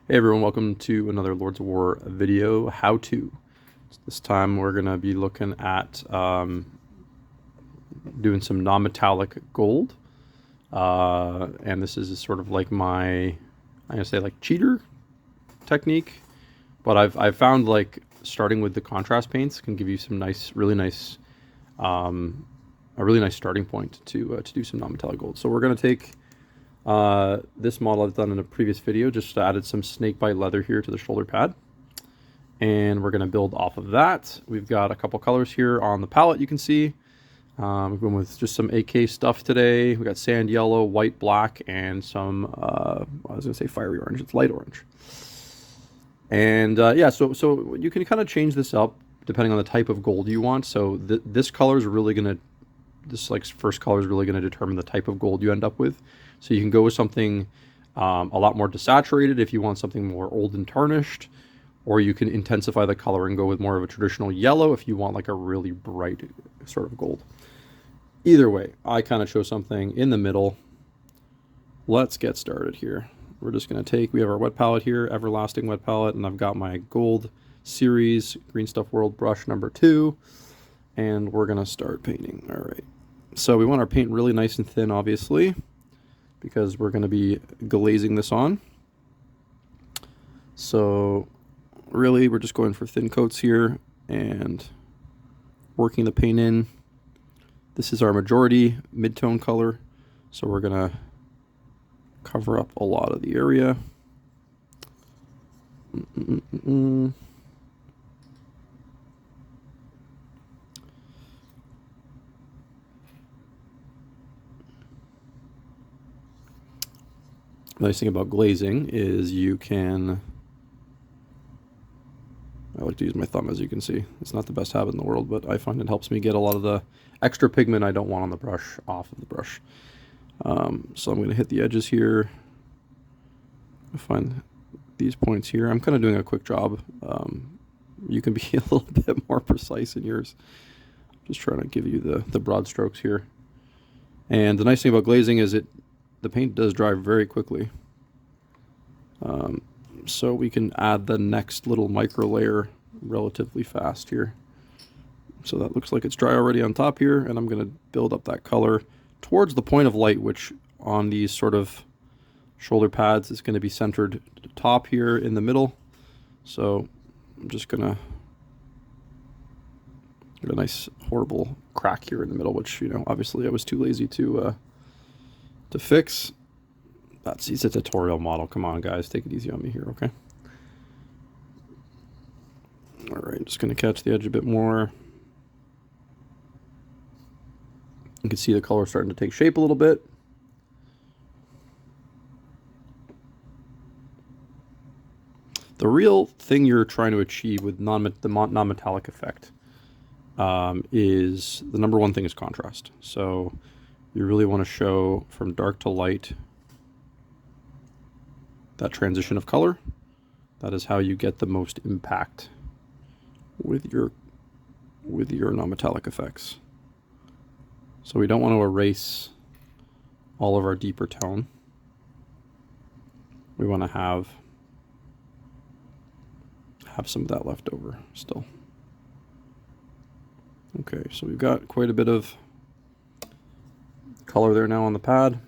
Hey everyone, welcome to another Lords of War video how-to. This time we're going to be looking at doing some non-metallic gold. And this is sort of like my, I'm going to say like cheater technique. But I've found like starting with the contrast paints can give you some nice, really nice, a really nice starting point to do some non-metallic gold. So we're going to take this model I've done in a previous video, just added some snakebite leather here to the shoulder pad. And we're going to build off of that. We've got a couple colors here on the palette you can see. We're going with just some AK stuff today. We got sand yellow, white, black, and some, I was going to say fiery orange. It's light orange. And yeah, so you can kind of change this up depending on the type of gold you want. So this color is really going to, this like first color is really going to determine the type of gold you end up with. So you can go with something a lot more desaturated if you want something more old and tarnished, or you can intensify the color and go with more of a traditional yellow if you want like a really bright sort of gold. Either way, I kind of chose something in the middle. Let's get started here. We're just going to take, we have our wet palette here, Everlasting wet palette, and I've got my gold series Green Stuff World brush number 2, and we're going to start painting. All right. So we want our paint really nice and thin, obviously, because we're going to be glazing this on. So really, we're just going for thin coats here and working the paint in. This is our majority mid-tone color, so we're going to cover up a lot of the area. The nice thing about glazing is you can, I like to use my thumb, as you can see. It's not the best habit in the world, but I find it helps me get a lot of the extra pigment I don't want on the brush off of the brush. So I'm going to hit the edges here. I find these points here. I'm kind of doing a quick job. You can be a little bit more precise in yours. Just trying to give you the broad strokes here. And the nice thing about glazing is the paint does dry very quickly. So we can add the next little micro layer relatively fast here. So that looks like it's dry already on top here, and I'm going to build up that color towards the point of light, which on these sort of shoulder pads is going to be centered to the top here in the middle. So I'm just going to get a nice horrible crack here in the middle, which, you know, obviously I was too lazy to fix. It's a tutorial model. Come on, guys, take it easy on me here, okay? All right, just going to catch the edge a bit more. You can see the color starting to take shape a little bit. The real thing you're trying to achieve with the non-metallic effect is the number one thing is contrast. So you really want to show from dark to light that transition of color. That is how you get the most impact with your non-metallic effects. So we don't want to erase all of our deeper tone. We want to have some of that left over still. Okay, so we've got quite a bit of color there now on the pad.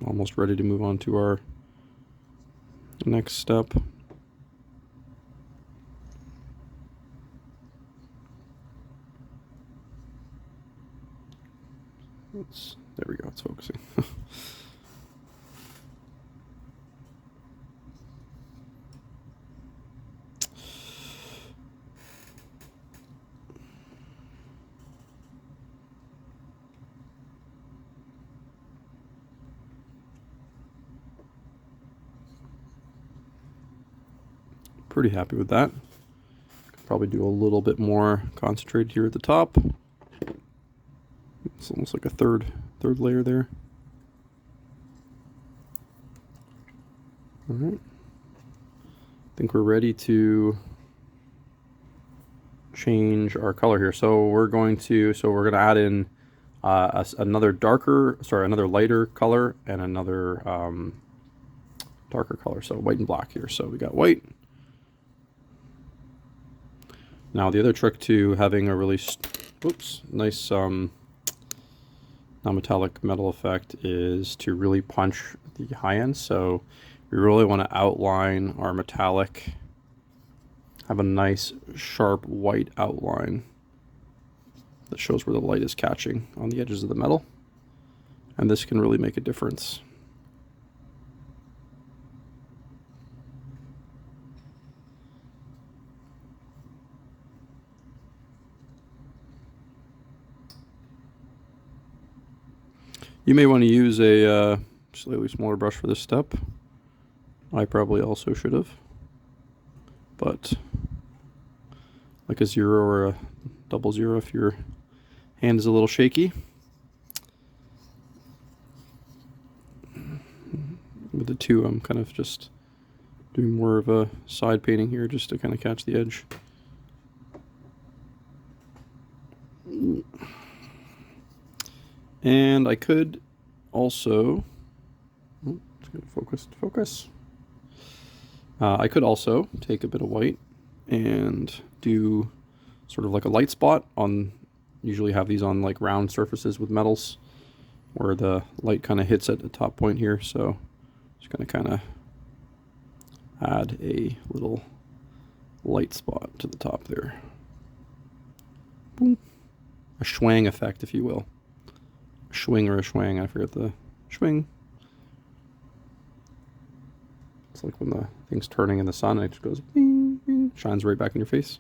Almost ready to move on to our next step. There we go, it's focusing. Pretty happy with that. Could probably do a little bit more concentrated here at the top. It's almost like a third layer there. All right. I think we're ready to change our color here. So we're going to add in another another lighter color, and another darker color. So white and black here. So we got white. Now the other trick to having a really nice non-metallic metal effect is to really punch the high end. So we really want to outline our metallic, have a nice sharp white outline that shows where the light is catching on the edges of the metal. And this can really make a difference. You may want to use a slightly smaller brush for this step. I probably also should have, but like a 0 or a 00 if your hand is a little shaky. With the 2, I'm kind of just doing more of a side painting here just to kind of catch the edge. And I could also, focus. I could also take a bit of white and do sort of like a light spot on, usually have these on like round surfaces with metals where the light kind of hits at the top point here. So just going to kind of add a little light spot to the top there. Boom. A swang effect, if you will. A swing or a swang, I forget the swing. It's like when the thing's turning in the sun, it just goes bing, bing, shines right back in your face.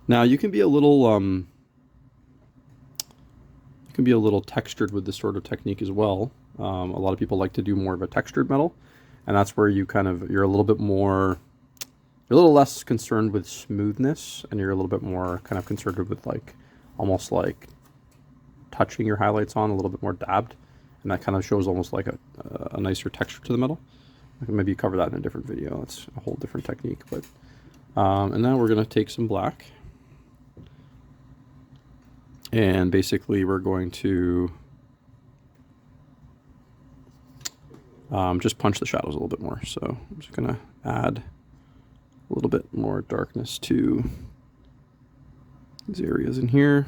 Now you can be a little textured with this sort of technique as well. A lot of people like to do more of a textured metal, and that's where you're a little bit more, you're a little less concerned with smoothness, and you're a little bit more kind of concerned with like almost like touching your highlights on a little bit more dabbed, and that kind of shows almost like a nicer texture to the metal. I can maybe cover that in a different video. That's a whole different technique. But and now we're going to take some black, and basically we're going to just punch the shadows a little bit more. So I'm just going to add a little bit more darkness to these areas in here.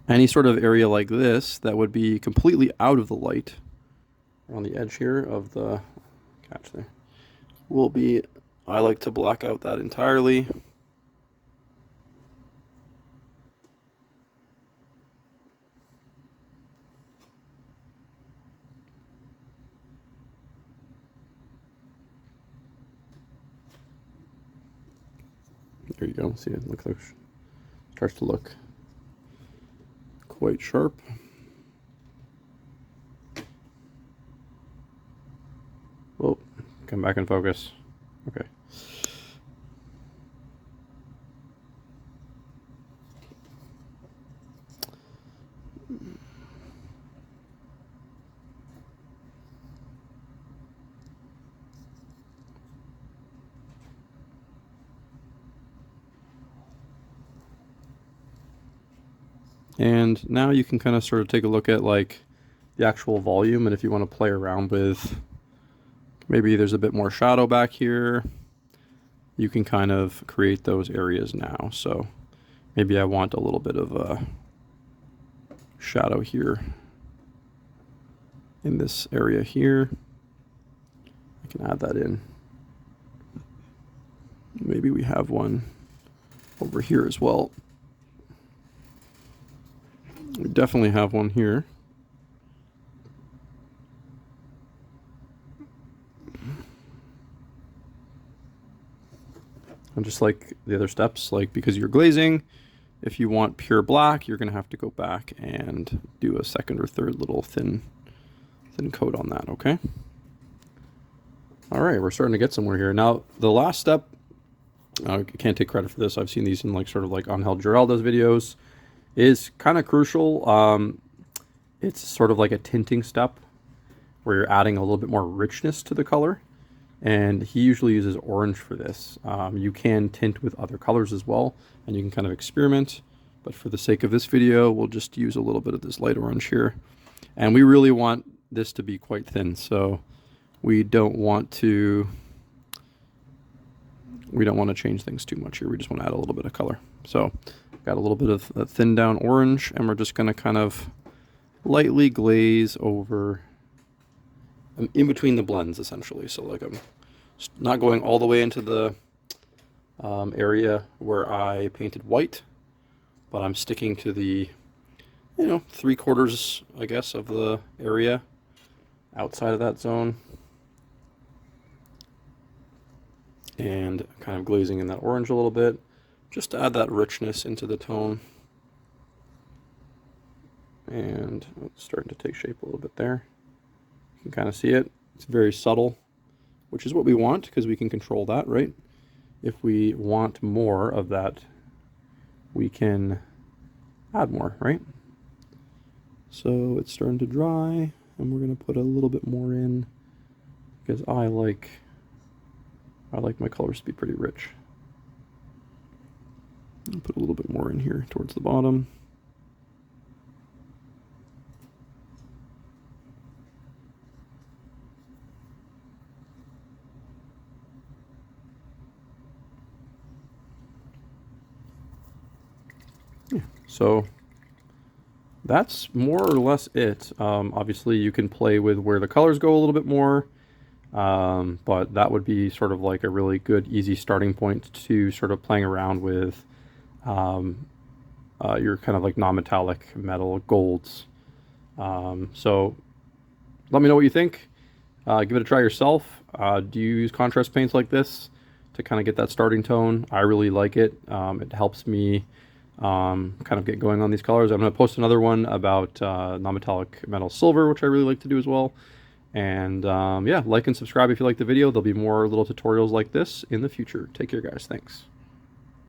Any sort of area like this that would be completely out of the light on the edge here of the catch there will be, I like to black out that entirely. There you go. See, it looks like starts to look quite sharp. Whoa, come back in focus. Okay. And now you can kind of sort of take a look at like the actual volume, and if you want to play around with, maybe there's a bit more shadow back here, you can kind of create those areas now. So maybe I want a little bit of a shadow here in this area here. I can add that in. Maybe we have one over here as well. We definitely have one here. And just like the other steps, like because you're glazing, if you want pure black, you're going to have to go back and do a second or third little thin coat on that, okay? All right, we're starting to get somewhere here. Now, the last step, I can't take credit for this. I've seen these in like sort of like Angel Geraldo's videos. Is kind of crucial. It's sort of like a tinting step where you're adding a little bit more richness to the color. and he usually uses orange for this. You can tint with other colors as well, and you can kind of experiment, but for the sake of this video, we'll just use a little bit of this light orange here. And we really want this to be quite thin, so we don't want to change things too much here. We just want to add a little bit of color. So got a little bit of that thinned down orange, and we're just going to kind of lightly glaze over in between the blends, essentially. So like I'm not going all the way into the area where I painted white, but I'm sticking to the, 3/4, I guess, of the area outside of that zone, and kind of glazing in that orange a little bit, just to add that richness into the tone. And it's starting to take shape a little bit there. You can kind of see it. It's very subtle, which is what we want, because we can control that, right? If we want more of that, we can add more, right? So it's starting to dry, and we're going to put a little bit more in, because I like my colors to be pretty rich. I'll put a little bit more in here towards the bottom. So that's more or less it. Obviously you can play with where the colors go a little bit more, but that would be sort of like a really good easy starting point to sort of playing around with your kind of like non-metallic metal golds. So let me know what you think. Give it a try yourself. Do you use contrast paints like this to kind of get that starting tone? I really like it. It helps me kind of get going on these colors. I'm going to post another one about non-metallic metal silver, which I really like to do as well. And yeah, like and subscribe if you like the video. There'll be more little tutorials like this in the future. Take care, guys. Thanks.